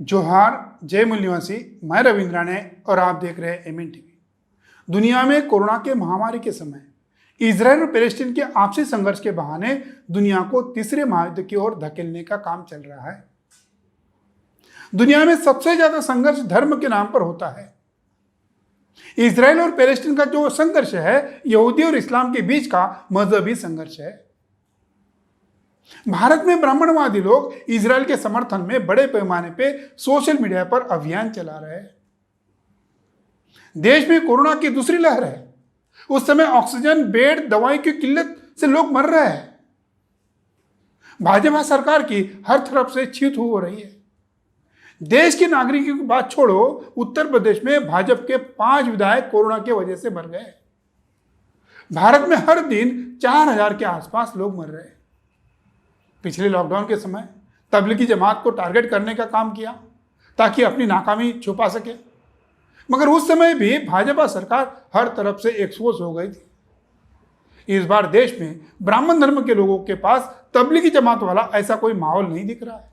जोहार, जय मूल निवासी। मैं रविंद्रा ने और आप देख रहे हैं एमएन टीवी। दुनिया में कोरोना के महामारी के समय इजराइल और पैलेस्टीन के आपसी संघर्ष के बहाने दुनिया को तीसरे महायुद्ध की ओर धकेलने का काम चल रहा है। दुनिया में सबसे ज्यादा संघर्ष धर्म के नाम पर होता है। इजराइल और पैलेस्टीन का जो संघर्ष है, यहूदी और इस्लाम के बीच का मजहबी संघर्ष है। भारत में ब्राह्मणवादी लोग इजराइल के समर्थन में बड़े पैमाने पे सोशल मीडिया पर अभियान चला रहे हैं। देश में कोरोना की दूसरी लहर है। उस समय ऑक्सीजन, बेड, दवाई की किल्लत से लोग मर रहे हैं। भाजपा सरकार की हर तरफ से छीत हो रही है। देश के नागरिकों की बात छोड़ो, उत्तर प्रदेश में भाजपा के 5 विधायक कोरोना की वजह से मर गए। भारत में हर दिन 4000 के आसपास लोग मर रहे हैं। पिछले लॉकडाउन के समय तबलीगी जमात को टारगेट करने का काम किया ताकि अपनी नाकामी छुपा सके, मगर उस समय भी भाजपा सरकार हर तरफ से एक्सपोज हो गई थी। इस बार देश में ब्राह्मण धर्म के लोगों के पास तबलीगी जमात वाला ऐसा कोई माहौल नहीं दिख रहा है।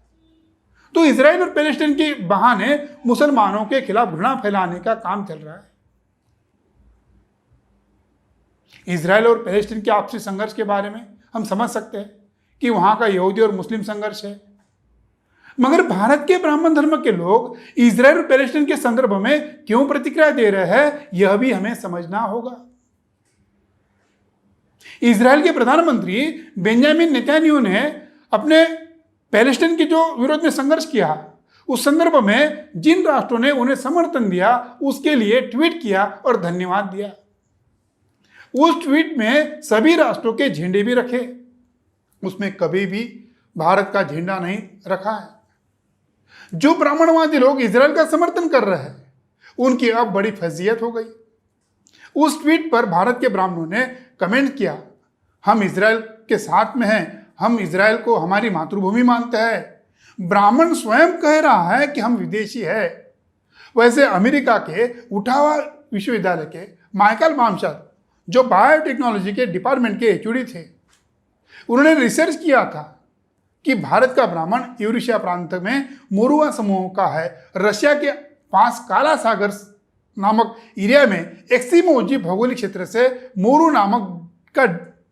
तो इजराइल और पैलेस्टीन के बहाने मुसलमानों के खिलाफ घृणा फैलाने का काम चल रहा है। इजराइल और पैलेस्टीन के आपसी संघर्ष के बारे में हम समझ सकते हैं कि वहां का यहूदी और मुस्लिम संघर्ष है, मगर भारत के ब्राह्मण धर्म के लोग इजराइल और पैलेस्टीन के संदर्भ में क्यों प्रतिक्रिया दे रहे हैं, यह भी हमें समझना होगा। इजराइल के प्रधानमंत्री बेंजामिन नेतन्याहू ने अपने पैलेस्टीन के जो विरोध में संघर्ष किया, उस संदर्भ में जिन राष्ट्रों ने उन्हें समर्थन दिया उसके लिए ट्वीट किया और धन्यवाद दिया। उस ट्वीट में सभी राष्ट्रों के झंडे भी रखे, उसमें कभी भी भारत का झंडा नहीं रखा है। जो ब्राह्मणवादी लोग इजराइल का समर्थन कर रहे हैं, उनकी अब बड़ी फजीयत हो गई। उस ट्वीट पर भारत के ब्राह्मणों ने कमेंट किया, हम इजराइल के साथ में हैं, हम इजराइल को हमारी मातृभूमि मानते हैं। ब्राह्मण स्वयं कह रहा है कि हम विदेशी है। वैसे अमेरिका के उठावा विश्वविद्यालय के माइकल मामशर, जो बायोटेक्नोलॉजी के डिपार्टमेंट के एचओडी थे, उन्होंने रिसर्च किया था कि भारत का ब्राह्मण यूरेशिया प्रांत में मोरुआ समूह का है। रशिया के पास काला सागर नामक एरिया में एक्सीमोजी भौगोलिक क्षेत्र से मोरू नामक का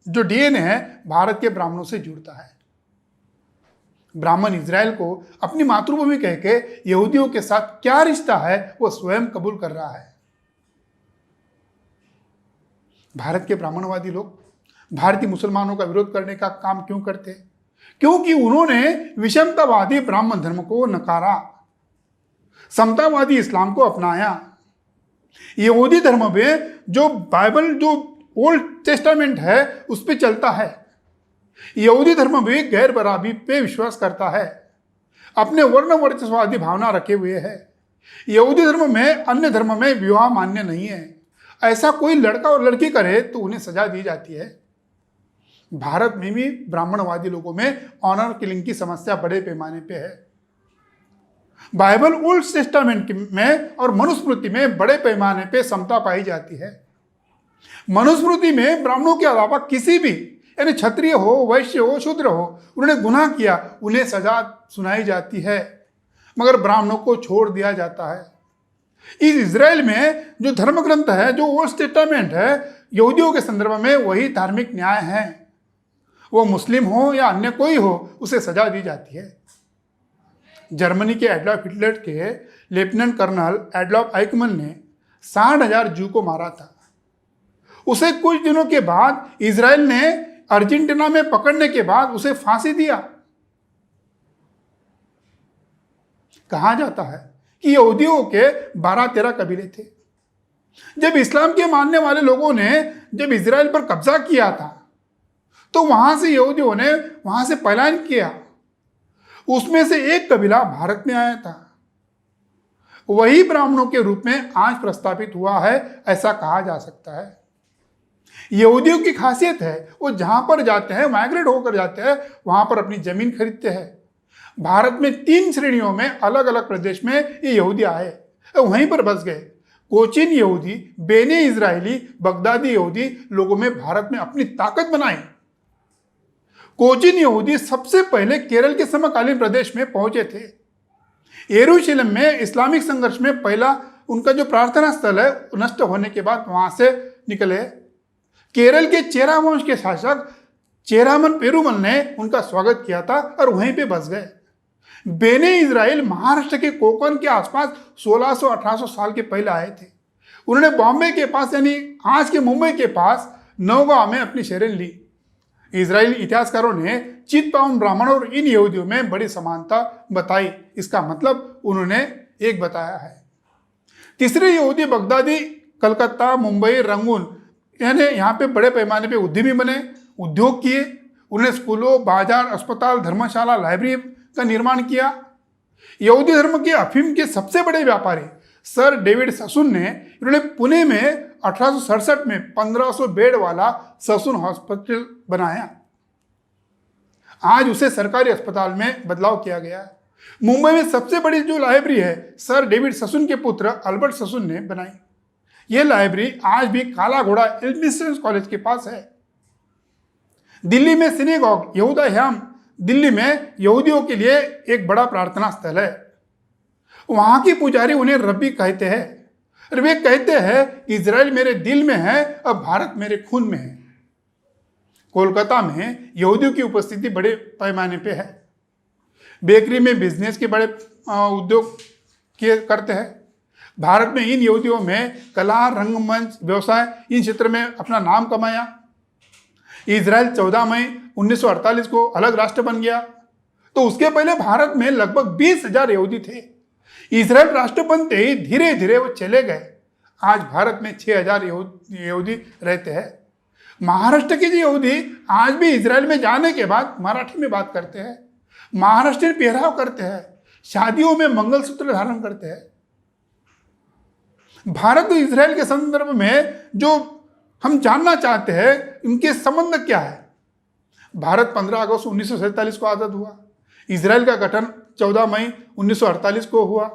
जो डीएनए है भारत के ब्राह्मणों से जुड़ता है। ब्राह्मण इजराइल को अपनी मातृभूमि कह के यहूदियों के साथ क्या रिश्ता है वो स्वयं कबूल कर रहा है। भारत के ब्राह्मणवादी लोग भारतीय मुसलमानों का विरोध करने का काम क्यों करते? क्योंकि उन्होंने विषमतावादी ब्राह्मण धर्म को नकारा, समतावादी इस्लाम को अपनाया। यहूदी धर्म में जो बाइबल, जो ओल्ड टेस्टामेंट है, उस पे चलता है। यहूदी धर्म भी गैर बराबरी पे विश्वास करता है, अपने वर्ण वर्चस्ववादी भावना रखे हुए है। यहूदी धर्म में अन्य धर्म में विवाह मान्य नहीं है। ऐसा कोई लड़का और लड़की करे तो उन्हें सजा दी जाती है। भारत में भी ब्राह्मणवादी लोगों में ऑनर किलिंग की समस्या बड़े पैमाने पे है। बाइबल, ओल्ड टेस्टामेंट में और मनुस्मृति में बड़े पैमाने पे समता पाई जाती है। मनुस्मृति में ब्राह्मणों के अलावा किसी भी, यानी क्षत्रिय हो, वैश्य हो, शूद्र हो, उन्होंने गुनाह किया, उन्हें सजा सुनाई जाती है, मगर ब्राह्मणों को छोड़ दिया जाता है। इस इजराइल में जो धर्म ग्रंथ है, जो ओल्ड टेस्टामेंट है, यहूदियों के संदर्भ में वही धार्मिक न्याय है। वो मुस्लिम हो या अन्य कोई हो, उसे सजा दी जाती है। जर्मनी के एडॉल्फ हिटलर के लेफ्टिनेंट कर्नल एडॉल्फ आइकमन ने 60,000 जू को मारा था। उसे कुछ दिनों के बाद इजराइल ने अर्जेंटीना में पकड़ने के बाद उसे फांसी दिया। कहा जाता है कि यहूदियों के 12-13 कबीले थे। जब इस्लाम के मानने वाले लोगों ने जब इजराइल पर कब्जा किया था, तो वहां से यहूदियों ने वहां से पलायन किया। उसमें से एक कबीला भारत में आया था। वही ब्राह्मणों के रूप में आज प्रस्तापित हुआ है, ऐसा कहा जा सकता है। यहूदियों की खासियत है, वो जहां पर जाते हैं, माइग्रेट होकर जाते हैं, वहां पर अपनी जमीन खरीदते हैं। भारत में 3 श्रेणियों में अलग अलग प्रदेश में ये यहूदी आए, वहीं पर बस गए। कोचिन यहूदी, बेने इजरायली, बगदादी यहूदी लोगों में भारत में अपनी ताकत बनाई। कोचिन यहूदी सबसे पहले केरल के समकालीन प्रदेश में पहुंचे थे। यरूशलेम में इस्लामिक संघर्ष में पहला उनका जो प्रार्थना स्थल है नष्ट होने के बाद वहां से निकले। केरल के चेरा वंश के शासक चेरामन पेरुमल ने उनका स्वागत किया था और वहीं पे बस गए। बेने इज़राइल महाराष्ट्र के कोकण के आसपास 1600-1800 साल के पहले आए थे। उन्होंने बॉम्बे के पास यानी आज के मुंबई के पास नौगांव में अपनी शरण ली। इजरायली इतिहासकारों ने चित्पावन ब्राह्मण और इन यहूदियों में बड़ी समानता बताई। इसका मतलब उन्होंने एक बताया है। तीसरे यहूदी बगदादी कलकत्ता, मुंबई, रंगून यानी यहाँ पे बड़े पैमाने पे उद्यमी बने, उद्योग किए। उन्होंने स्कूलों, बाजार, अस्पताल, धर्मशाला, लाइब्रेरी का निर्माण किया। यहूदी धर्म के अफीम के सबसे बड़े व्यापारी सर डेविड ससुन ने इन्होंने पुणे में 1867 में 1500 बेड वाला ससुन हॉस्पिटल बनाया। आज उसे सरकारी अस्पताल में बदलाव किया गया है। मुंबई में सबसे बड़ी जो लाइब्रेरी है सर डेविड ससुन के पुत्र अल्बर्ट ससुन ने बनाई। यह लाइब्रेरी आज भी काला घोड़ा एडमिनिस्ट्रेशन कॉलेज के पास है। दिल्ली में सिनेगॉग यहूदाह्याम दिल्ली में यहूदियों के लिए एक बड़ा प्रार्थना स्थल है। वहां के पुजारी उन्हें रब्बी कहते हैं और वे कहते हैं इजराइल मेरे दिल में है और भारत मेरे खून में है। कोलकाता में यहूदियों की उपस्थिति बड़े पैमाने पे है। बेकरी में बिजनेस के बड़े उद्योग करते हैं। भारत में इन यहूदियों में कला, रंगमंच, व्यवसाय इन क्षेत्र में अपना नाम कमाया। इजराइल 14 मई 1948 को अलग राष्ट्र बन गया। तो उसके पहले भारत में लगभग 20,000 यहूदी थे। इजराइल राष्ट्र बनते ही धीरे धीरे वो चले गए। आज भारत में 6,000 यहूदी रहते हैं। महाराष्ट्र के जो यहूदी आज भी इजराइल में जाने के बाद मराठी में बात करते हैं, महाराष्ट्रीयन पहराव करते हैं, शादियों में मंगलसूत्र धारण करते हैं। भारत और इजराइल के संदर्भ में जो हम जानना चाहते हैं इनके संबंध क्या है। भारत 15 अगस्त 1947 को आज़ाद हुआ। इजराइल का गठन 14 मई 1948 को हुआ।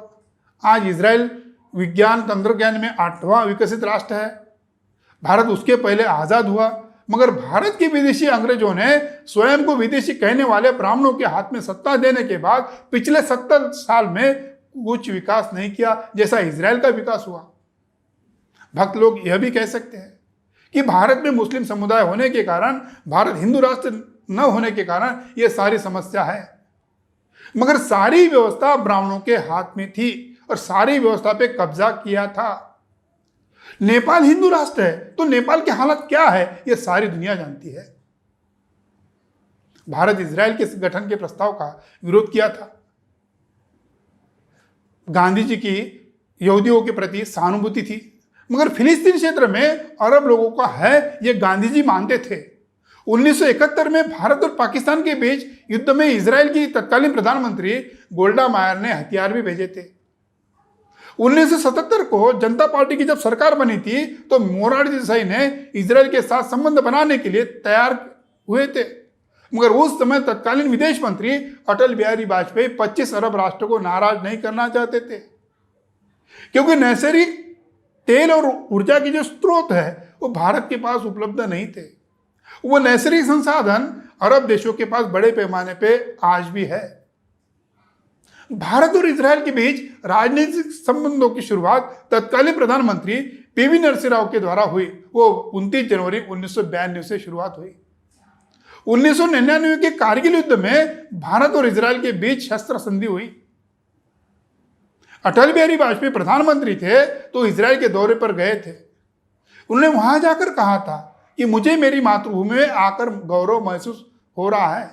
आज इजराइल विज्ञान तंत्रज्ञान में 8वां विकसित राष्ट्र है। भारत उसके पहले आज़ाद हुआ, मगर भारत के विदेशी अंग्रेजों ने स्वयं को विदेशी कहने वाले ब्राह्मणों के हाथ में सत्ता देने के बाद पिछले 70 साल में कुछ विकास नहीं किया जैसा इजराइल का विकास हुआ। भक्त लोग यह भी कह सकते हैं कि भारत में मुस्लिम समुदाय होने के कारण, भारत हिंदू राष्ट्र न होने के कारण यह सारी समस्या है। मगर सारी व्यवस्था ब्राह्मणों के हाथ में थी और सारी व्यवस्था पे कब्जा किया था। नेपाल हिंदू राष्ट्र है तो नेपाल की हालत क्या है यह सारी दुनिया जानती है। भारत इजराइल के गठन के प्रस्ताव का विरोध किया था। गांधी जी की यहूदियों के प्रति सहानुभूति थी, मगर फिलिस्तीन क्षेत्र में अरब लोगों का है यह गांधी जी मानते थे। 1971 में भारत और पाकिस्तान के बीच युद्ध में इजराइल की तत्कालीन प्रधानमंत्री गोल्डा मायर ने हथियार भी भेजे थे। 1977 को जनता पार्टी की जब सरकार बनी थी तो मोरारजी देसाई ने इजराइल के साथ संबंध बनाने के लिए तैयार हुए थे, मगर उस समय तत्कालीन विदेश मंत्री अटल बिहारी वाजपेयी 25 अरब राष्ट्रों को नाराज नहीं करना चाहते थे, क्योंकि नैसर्गिक तेल और ऊर्जा की जो स्रोत है वो भारत के पास उपलब्ध नहीं थे। वो नैसर्गिक संसाधन अरब देशों के पास बड़े पैमाने पे आज भी है। भारत और इजराइल के बीच राजनीतिक संबंधों की शुरुआत तत्कालीन प्रधानमंत्री पीवी नरसिंह राव के द्वारा हुई। वो 29 जनवरी 1992 से शुरुआत हुई। 1999 के कारगिल युद्ध में भारत और इजराइल के बीच शस्त्र संधि हुई। अटल बिहारी वाजपेयी प्रधानमंत्री थे तो इजराइल के दौरे पर गए थे। उन्होंने वहां जाकर कहा था कि मुझे मेरी मातृभूमि में आकर गौरव महसूस हो रहा है।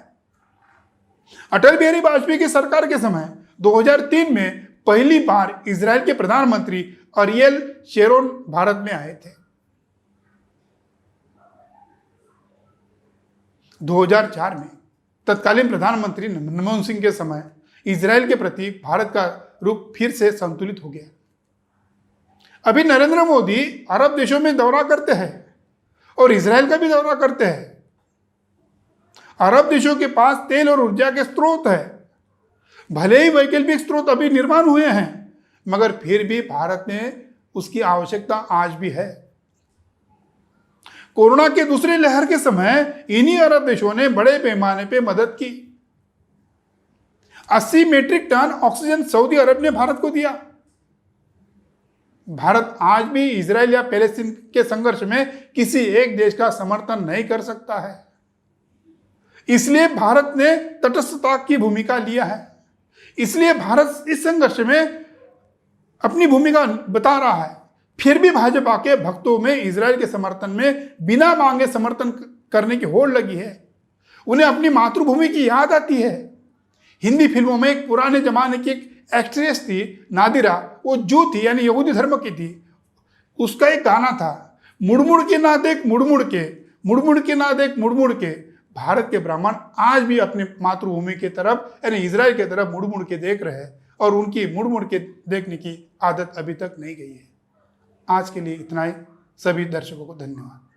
अटल बिहारी वाजपेयी की सरकार के समय 2003 में पहली बार इजराइल के प्रधानमंत्री अरियल शेरोन भारत में आए थे। 2004 में तत्कालीन प्रधानमंत्री मनमोहन सिंह के समय इजराइल के प्रति भारत का रुख फिर से संतुलित हो गया। अभी नरेंद्र मोदी अरब देशों में दौरा करते हैं और इजराइल का भी दौरा करते हैं। अरब देशों के पास तेल और ऊर्जा के स्रोत है। भले ही वैकल्पिक स्रोत अभी निर्माण हुए हैं, मगर फिर भी भारत में उसकी आवश्यकता आज भी है। कोरोना के दूसरी लहर के समय इन्हीं अरब देशों ने बड़े पैमाने पे मदद की। 80 मीट्रिक टन ऑक्सीजन सऊदी अरब ने भारत को दिया। भारत आज भी इजराइल या पैलेस्टीन के संघर्ष में किसी एक देश का समर्थन नहीं कर सकता है। इसलिए भारत ने तटस्थता की भूमिका लिया है। इसलिए भारत इस संघर्ष में अपनी भूमिका बता रहा है। फिर भी भाजपा के भक्तों में इजराइल के समर्थन में बिना मांगे समर्थन करने की होड़ लगी है। उन्हें अपनी मातृभूमि की याद आती है। हिंदी फिल्मों में एक पुराने जमाने की एक एक्ट्रेस थी नादिरा, वो जू थी यानी यहूदी धर्म की थी। उसका एक गाना था, मुड़मुड़ के ना देख मुड़मुड़ के, मुड़मुड़ के ना देख मुड़मुड़ के। भारत के ब्राह्मण आज भी अपनी मातृभूमि की तरफ यानी इजराइल की तरफ मुड़मुड़ के देख रहे हैं और उनकी मुड़मुड़ के देखने की आदत अभी तक नहीं गई है। आज के लिए इतना ही। सभी दर्शकों को धन्यवाद।